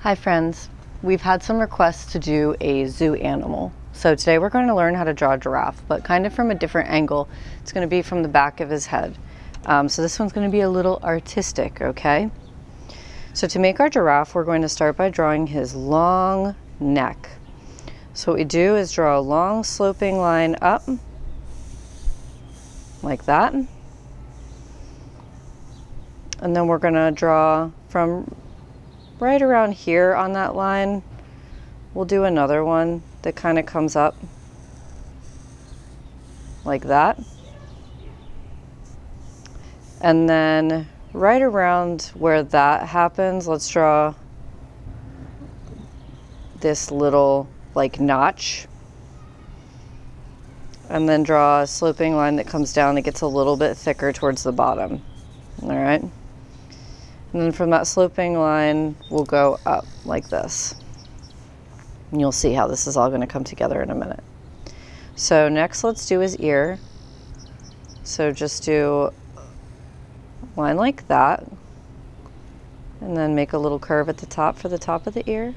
Hi friends, we've had some requests to do a zoo animal. So today we're going to learn how to draw a giraffe, but kind of from a different angle. It's going to be from the back of his head. So this one's going to be a little artistic, okay? So to make our giraffe, we're going to start by drawing his long neck. So what we do is draw a long sloping line up, like that. And then we're going to draw from right around here on that line, we'll do another one that kind of comes up like that. And then right around where that happens, let's draw this little like notch. And then draw a sloping line that comes down that gets a little bit thicker towards the bottom. All right. And then from that sloping line, we'll go up like this. And you'll see how this is all going to come together in a minute. So next, let's do his ear. So just do a line like that. And then make a little curve at the top for the top of the ear.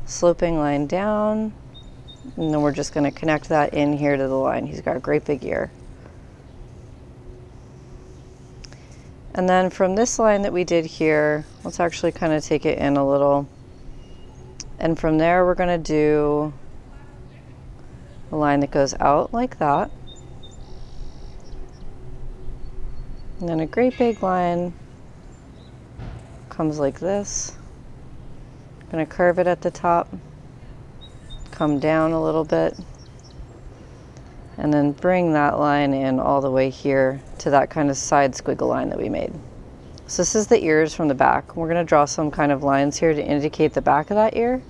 Sloping line down. And then we're just going to connect that in here to the line. He's got a great big ear. And then from this line that we did here, let's actually kind of take it in a little. And from there, we're going to do a line that goes out like that. And then a great big line comes like this. I'm going to curve it at the top, come down a little bit, and then bring that line in all the way here to that kind of side squiggle line that we made. So this is the ears from the back. We're going to draw some kind of lines here to indicate the back of that ear.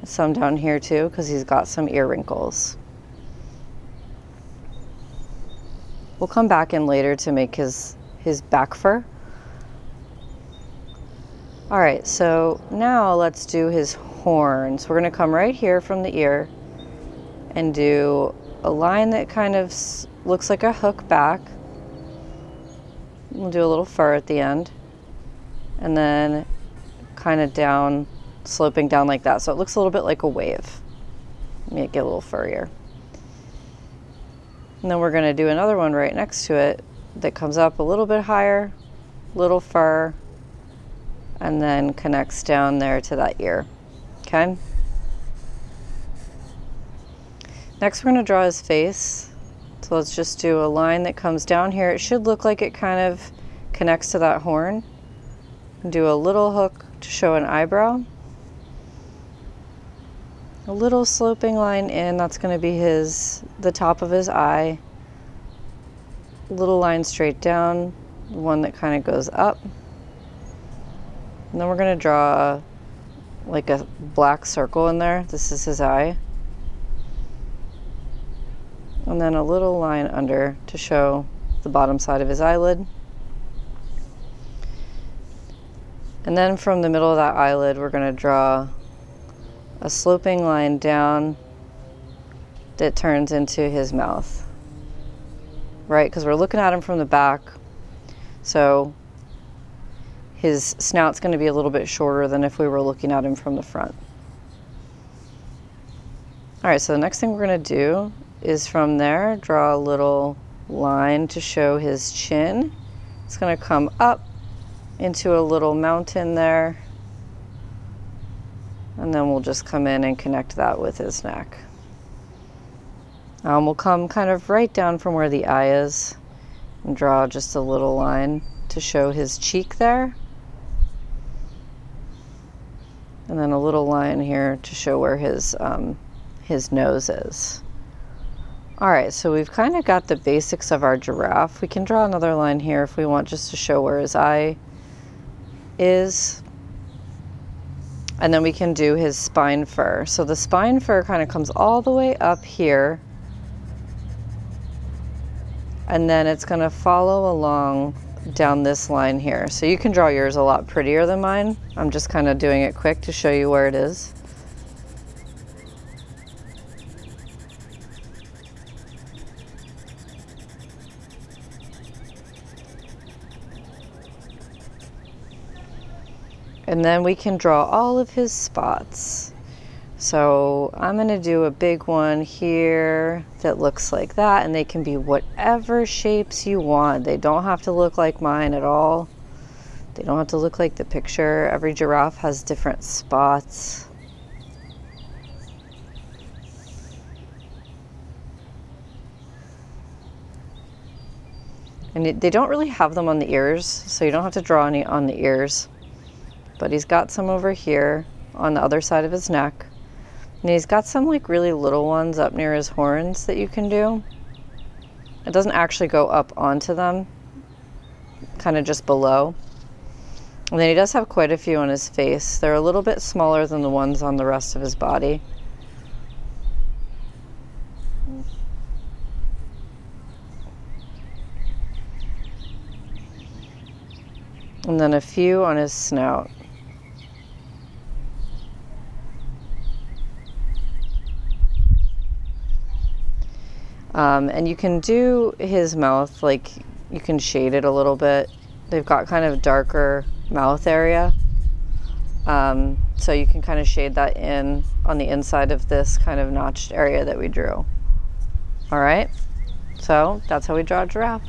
Some down here too, because he's got some ear wrinkles. We'll come back in later to make his back fur. All right, so now let's do his horns. We're going to come right here from the ear and do a line that kind of looks like a hook back. We'll do a little fur at the end, and then kind of down, sloping down like that. So it looks a little bit like a wave. Make it a little furrier. And then we're going to do another one right next to it that comes up a little bit higher, little fur, and then connects down there to that ear. Okay? Next, we're going to draw his face. So let's just do a line that comes down here. It should look like it kind of connects to that horn. Do a little hook to show an eyebrow. A little sloping line in, that's going to be the top of his eye. A little line straight down, one that kind of goes up. And then we're going to draw like a black circle in there. This is his eye. And then a little line under to show the bottom side of his eyelid. And then from the middle of that eyelid, we're going to draw a sloping line down that turns into his mouth. Right? Because we're looking at him from the back. So his snout's going to be a little bit shorter than if we were looking at him from the front. All right, so the next thing we're going to do is from there, draw a little line to show his chin. It's going to come up into a little mountain there. And then we'll just come in and connect that with his neck. We'll come kind of right down from where the eye is and draw just a little line to show his cheek there. And then a little line here to show where his nose is. All right, so we've kind of got the basics of our giraffe. We can draw another line here if we want, just to show where his eye is. And then we can do his spine fur. So the spine fur kind of comes all the way up here. And then it's going to follow along down this line here. So you can draw yours a lot prettier than mine. I'm just kind of doing it quick to show you where it is. And then we can draw all of his spots. So I'm going to do a big one here that looks like that, and they can be whatever shapes you want. They don't have to look like mine at all. They don't have to look like the picture. Every giraffe has different spots. And they don't really have them on the ears, so you don't have to draw any on the ears. But he's got some over here on the other side of his neck. And he's got some like really little ones up near his horns that you can do. It doesn't actually go up onto them, kind of just below. And then he does have quite a few on his face. They're a little bit smaller than the ones on the rest of his body. And then a few on his snout. And you can do his mouth, like you can shade it a little bit. They've got kind of darker mouth area. So you can kind of shade that in on the inside of this kind of notched area that we drew. All right, so that's how we draw a giraffe.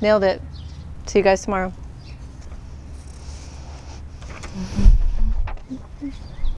Nailed it. See you guys tomorrow.